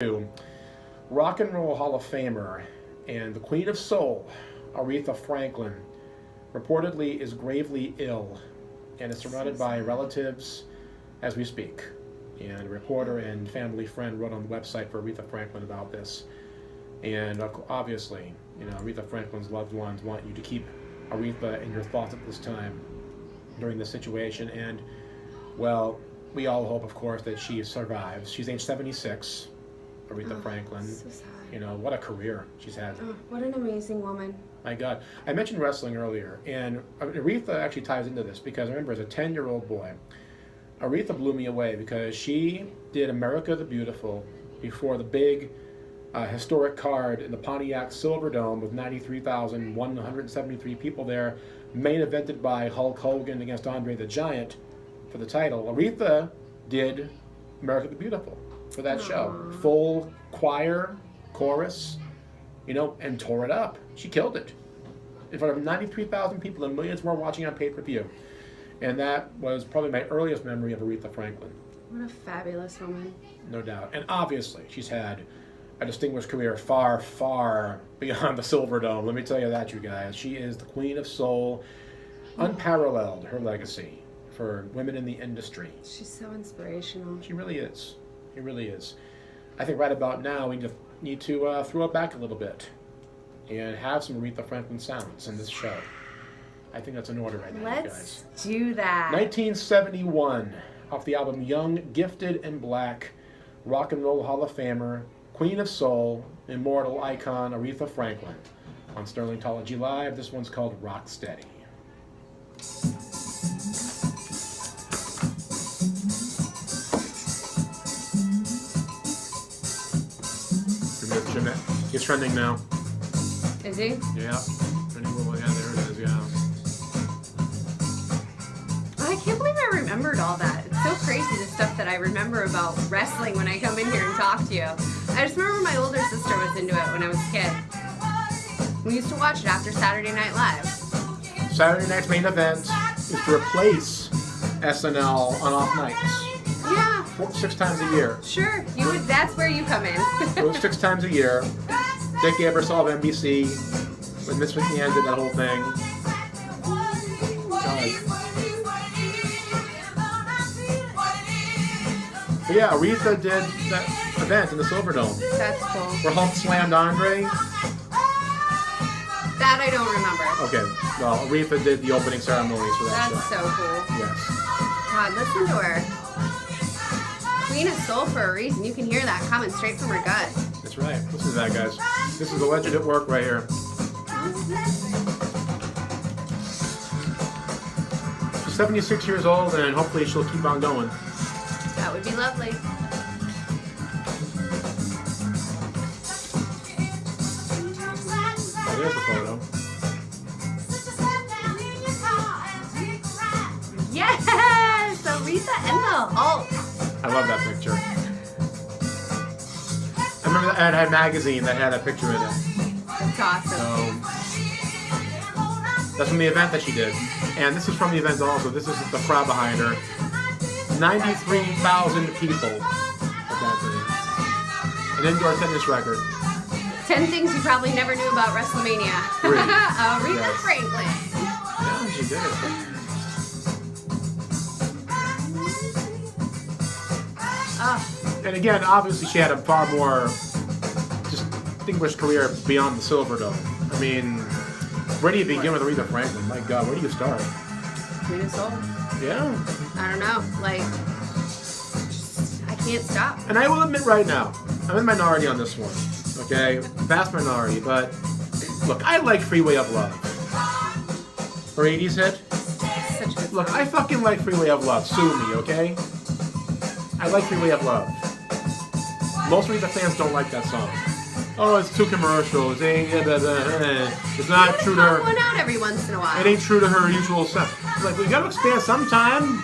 to Rock and Roll Hall of Famer and the Queen of Soul, Aretha Franklin, reportedly is gravely ill and is surrounded by relatives as we speak. And a reporter and family friend wrote on the website for Aretha Franklin about this. And obviously, Aretha Franklin's loved ones want you to keep Aretha in your thoughts at this time during this situation. And, well, we all hope, of course, that she survives. She's age 76, Aretha Franklin. So sad. What a career she's had. Oh, what an amazing woman. My God. I mentioned wrestling earlier, and Aretha actually ties into this because I remember as a 10-year-old boy, Aretha blew me away because she did America the Beautiful before the big historic card in the Pontiac Silverdome with 93,173 people there, main evented by Hulk Hogan against Andre the Giant for the title. Aretha did America the Beautiful for that show. Full choir, chorus, and tore it up. She killed it. In front of 93,000 people and millions more watching on pay-per-view. And that was probably my earliest memory of Aretha Franklin. What a fabulous woman. No doubt. And obviously, she's had a distinguished career far, far beyond the Silverdome. Let me tell you that, you guys. She is the Queen of Soul. Unparalleled, her legacy for women in the industry. She's so inspirational. She really is. She really is. I think right about now, we just need to throw it back a little bit and have some Aretha Franklin sounds in this show. I think that's in order right now, you guys. Let's do that. 1971, off the album Young, Gifted, and Black, Rock and Roll Hall of Famer, Queen of Soul, immortal icon Aretha Franklin. On Sterlingtology Live, this one's called Rock Steady. He's trending now. Is he? Yeah. Trending world. Yeah, there it is, yeah. I can't believe I remembered all that. It's so crazy, the stuff that I remember about wrestling when I come in here and talk to you. I just remember my older sister was into it when I was a kid. We used to watch it after Saturday Night Live. Saturday night's main event is to replace SNL on off nights. Yeah. 6 times a year. Sure. That's where you come in. It was 6 times a year. Dick Ebersol of NBC, when Vince McMahon did that whole thing. But yeah, Aretha did that event in the Silverdome. That's cool. Where Hulk slammed Andre. That I don't remember. Okay, well, Aretha did the opening ceremonies for that That's show. so cool. Yes. God, listen to her. Queen of Soul for a reason. You can hear that coming straight from her gut. That's right. Listen to that, guys. This is a legend at work right here. She's 76 years old, and hopefully she'll keep on going. That would be lovely. Oh, there's the photo. Yes! Aretha and the Hulk. I love that picture. I remember that had a magazine that had a picture in it. That's awesome. So, that's from the event that she did. And this is from the event also. This is the crowd behind her. 93,000 people at that thing. An indoor tennis record. 10 things you probably never knew about WrestleMania. 3. Aretha Yes. Franklin. Yeah, she did it. And again, obviously she had a far more distinguished career beyond the Silverdome. I mean, where do you begin with Aretha Franklin? My God, where do you start? Queen of Soul. Yeah. I don't know. I can't stop. And I will admit right now, I'm in the minority on this one. Okay? Vast minority, but look, I like Freeway of Love. Her 80s hit. Such a good Look, song. I fucking like Freeway of Love. Sue me, okay? I like Freeway of Love. Most Aretha fans don't like that song. Oh, it's too commercial. It's not true to her. One out every once in a while. It ain't true to her usual self. Like, we gotta expand sometime.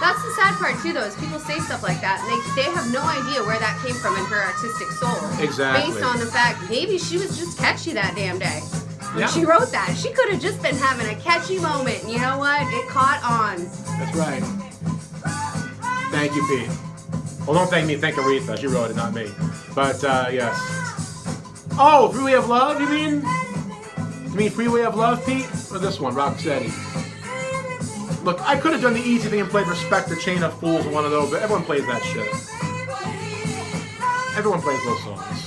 That's the sad part too, though, is people say stuff like that, and they have no idea where that came from in her artistic soul. Exactly. Based on the fact maybe she was just catchy that damn day. When Yeah. she wrote that, she could have just been having a catchy moment. And you know what? It caught on. That's right. Thank you, Pete. Well, don't thank me. Thank Aretha. She wrote it, not me. But yes. Oh, Freeway of Love. You mean? You mean Freeway of Love, Pete, or this one, Rocksteady? Look, I could have done the easy thing and played Respect the Chain of Fools, one of those, but everyone plays that shit. Everyone plays those songs.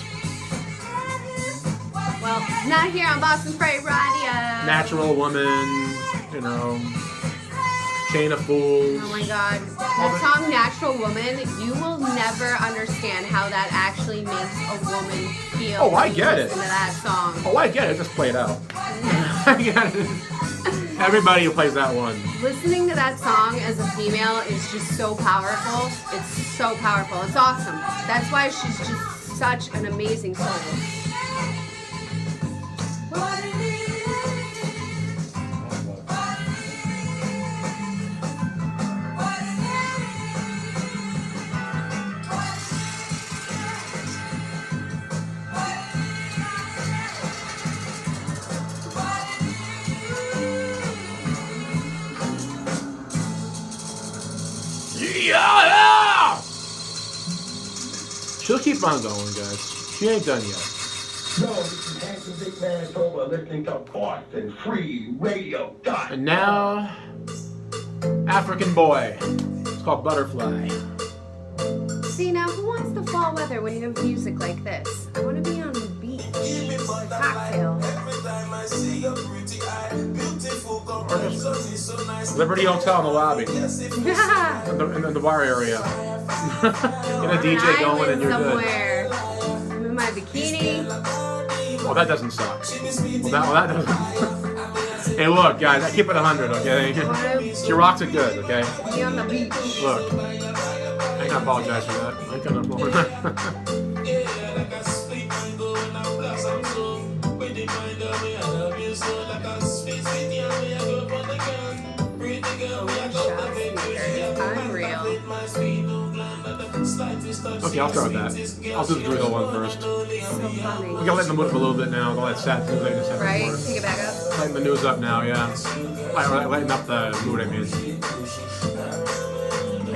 Well, not here on Boston Freight Radio. Natural Woman, you know, Chain of Fools. Oh my God. The song Natural Woman, you will never understand how that actually makes a woman feel. Oh, I get it. Listen to that song. Oh, I get it. Just play it out. I get it. Everybody who plays that one. Listening to that song as a female is just so powerful. It's so powerful. It's awesome. That's why she's just such an amazing soul. Yeah! She'll keep on going, guys. She ain't done yet. No, this is Handsome Big Manitoba listening to Boston Free Radio. And now, African Boy. It's called Butterfly. See, now who wants the fall weather when you have music like this? I want to be on the beach. Cocktail. Or just Liberty Hotel in the lobby. in the bar area. Get a DJ going and you're somewhere. I'm in my bikini. Well, that doesn't suck. Well, that doesn't. Hey, look, guys, I keep it 100, okay? She rocks it good, okay? Be on the beach. Look, I ain't gonna apologize for that. I ain't gonna apologize. Unreal. Okay, I'll start with that. I'll do the drizzle one first. So funny. We gotta lighten the mood up a little bit now. All that sad news in a second. Right? Take it back up. Lighten the news up now, yeah. Lighten up the mood, I mean. I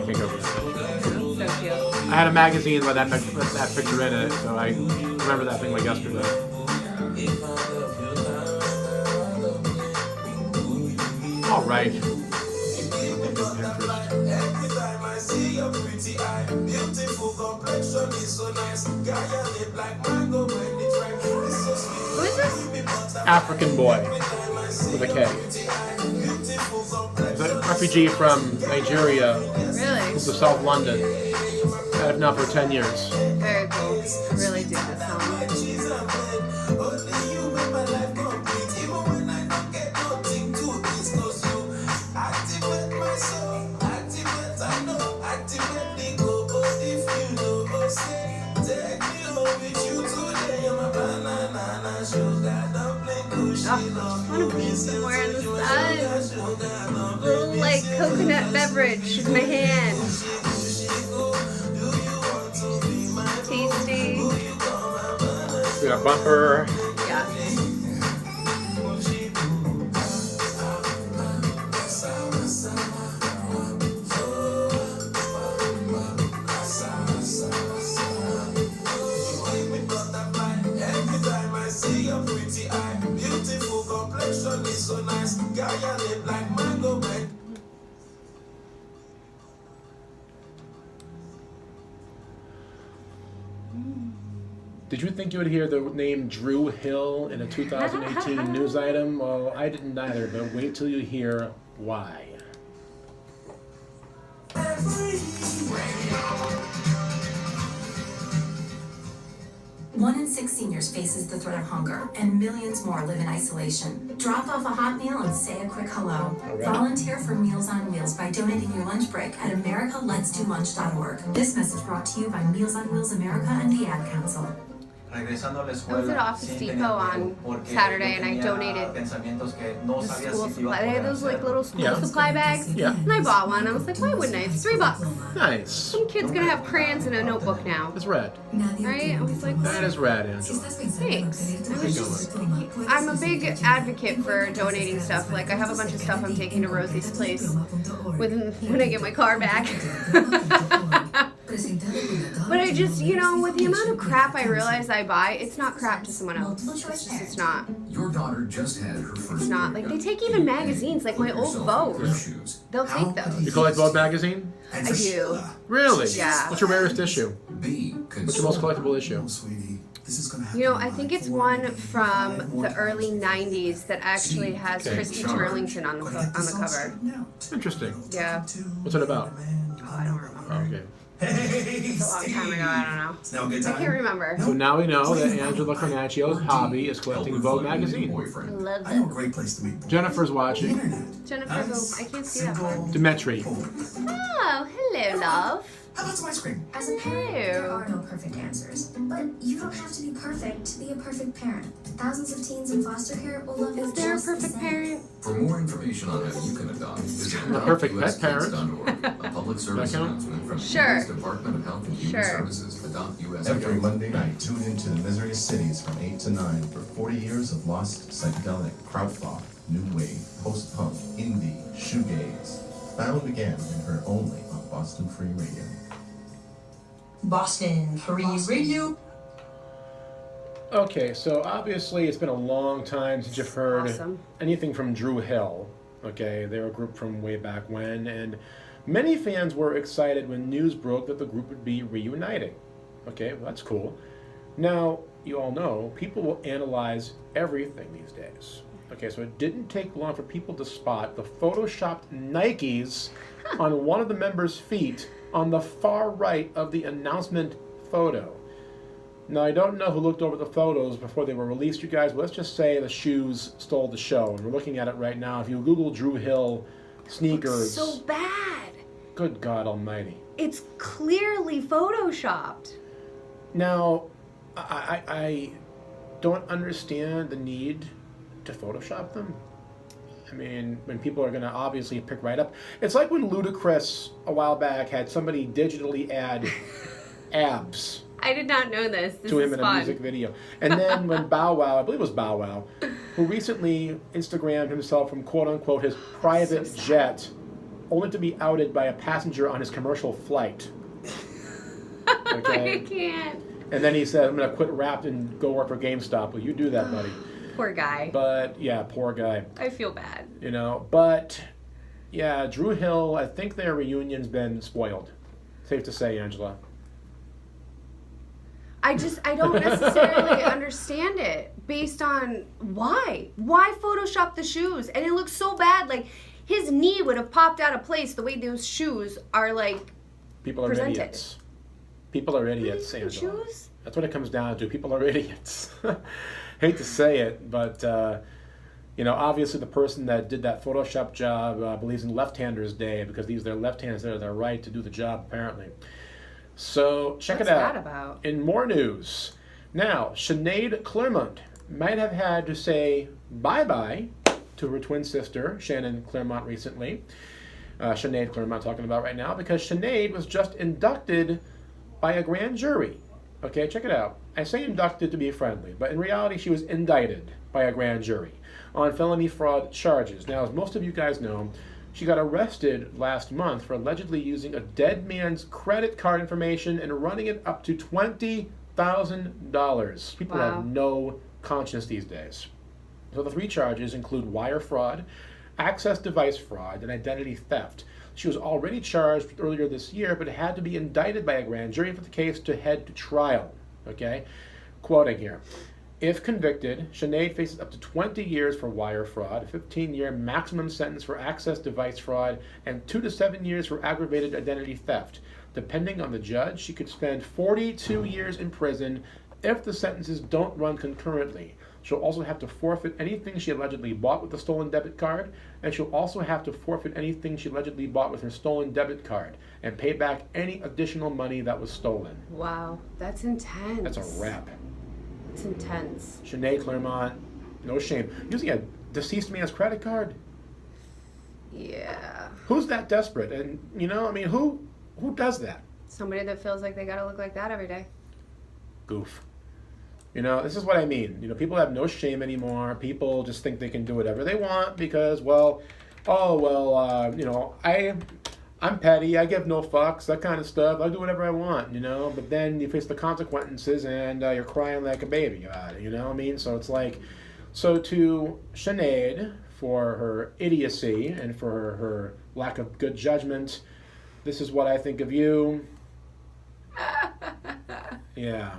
can't go for that. So cute. I had a magazine with that picture in it, so I remember that thing like yesterday. All right. Who is this? African Boy with a K. He's a refugee from Nigeria. Really? Moved to South London. Had it now for 10 years. Very cool. I really do this song. I want to be somewhere in the sun. Little like coconut beverage in my hand. Tasty. We got bumper. Yeah. Did you think you would hear the name Drew Hill in a 2018 news item? Well, I didn't either, but wait till you hear why. 1 in 6 seniors faces the threat of hunger, and millions more live in isolation. Drop off a hot meal and say a quick hello. Right. Volunteer for Meals on Wheels by donating your lunch break at americaletsdolunch.org. This message brought to you by Meals on Wheels America and the Ad Council. I was at Office Depot on Saturday and I donated the school supply. They had those like little school supply bags. Yeah. And I bought one. I was like, why wouldn't I? It's $3. Nice. Some kid's gonna have crayons and a notebook now. It's rad. Right? I was like, That is rad, Angela. thanks. I'm a big advocate for donating stuff. Like I have a bunch of stuff I'm taking to Rosie's place when I get my car back. But I just, with the amount of crap I realize I buy, it's not crap to someone else. It's not. Your daughter just had her first. It's not. Like, they take even magazines, like my old Vogue. They'll take those. You collect Vogue magazine? I do. Really? Yeah. What's your rarest issue? What's your most collectible issue? I think it's one from the early 90s that actually has Christy Turlington on the cover. Interesting. Yeah. What's it about? Oh, I don't remember. Oh, okay. It's a long time ago. I don't know. It's now a good time. I can't remember. So now we know that Angela Carnaccio's hobby is collecting Vogue magazine. I love I know a that. great place to meet. Jennifer's watching. Jennifer, I can't see that one. Dimitri. Oh, hello, love. How about some ice cream? As a parent, there are no perfect answers. But you don't have to be perfect to be a perfect parent. Thousands of teens in foster care will love you Is there a just the perfect same. parent? For more information on how you can adopt, visit A perfect pet parent. adoptuskids.org. A public service That count? announcement from the Sure. U.S. Department of Health and Human Sure. Services. Adopt U.S. Every Monday night, tune into the Misery Cities from 8 to 9 for 40 years of lost, psychedelic, krautrock, new wave, post-punk, indie, shoegaze. Found again and heard only on Boston Free Radio. Boston Free Radio. Okay, so obviously it's been a long time since you've heard Awesome. anything from Drew Hill. Okay, they're a group from way back when, and many fans were excited when news broke that the group would be reuniting. Okay, well, that's cool. Now, you all know, people will analyze everything these days. Okay, so it didn't take long for people to spot the photoshopped Nikes on one of the members' feet on the far right of the announcement photo. Now, I don't know who looked over the photos before they were released, you guys, but let's just say the shoes stole the show. And we're looking at it right now. If you Google Drew Hill sneakers, So bad. good God almighty. It's clearly photoshopped. Now, I don't understand the need to Photoshop them. I mean, when people are going to obviously pick right up. It's like when Ludacris, a while back, had somebody digitally add abs I did not know this. This to is him in fun. a music video. And then when Bow Wow, I believe it was Bow Wow, who recently Instagrammed himself from quote-unquote his private So sad. jet, only to be outed by a passenger on his commercial flight. Okay? I can't. And then he said, I'm going to quit rap and go work for GameStop. Well, you do that, buddy. Poor guy. But, yeah, poor guy. I feel bad. You know, but, yeah, Drew Hill, I think their reunion's been spoiled. Safe to say, Angela. I don't necessarily understand it based on why. Why Photoshop the shoes? And it looks so bad. Like, his knee would have popped out of place the way those shoes are, like, People are presented. idiots. People are idiots, Really? Angela. Shoes? That's what it comes down to. People are idiots. Hate to say it, but, you know, obviously the person that did that Photoshop job believes in left-handers' day because these are their left-handers that are their right to do the job, apparently. So, check What's it out. that about? In more news, now, Sinead Claremont might have had to say bye-bye to her twin sister, Shannon Claremont, recently. Sinead Claremont talking about right now, because Sinead was just inducted by a grand jury. Okay, check it out. I say inducted to be friendly, but in reality she was indicted by a grand jury on felony fraud charges. Now, as most of you guys know, she got arrested last month for allegedly using a dead man's credit card information and running it up to $20,000. People Wow. have no conscience these days. So the three charges include wire fraud, access device fraud, and identity theft. She was already charged earlier this year, but had to be indicted by a grand jury for the case to head to trial. Okay? Quoting here. If convicted, Sinead faces up to 20 years for wire fraud, a 15-year maximum sentence for access device fraud, and 2 to 7 years for aggravated identity theft. Depending on the judge, she could spend 42 years in prison if the sentences don't run concurrently. She'll also have to forfeit anything she allegedly bought with the stolen debit card, and she'll also have to forfeit anything she allegedly bought with her stolen debit card, and pay back any additional money that was stolen. Wow, that's intense. That's a wrap. It's intense. Sinead Claremont, no shame. Using a deceased man's credit card? Yeah. Who's that desperate? And, you know, I mean, who does that? Somebody that feels like they gotta look like that every day. Goof. You know, this is what I mean. You know, people have no shame anymore. People just think they can do whatever they want because, well, you know, I'm petty, I give no fucks, that kind of stuff. I do whatever I want, you know. But then you face the consequences, and you're crying like a baby about it, you know what I mean? So it's like, so to Sinead, for her idiocy and for her lack of good judgment, this is what I think of you. Yeah.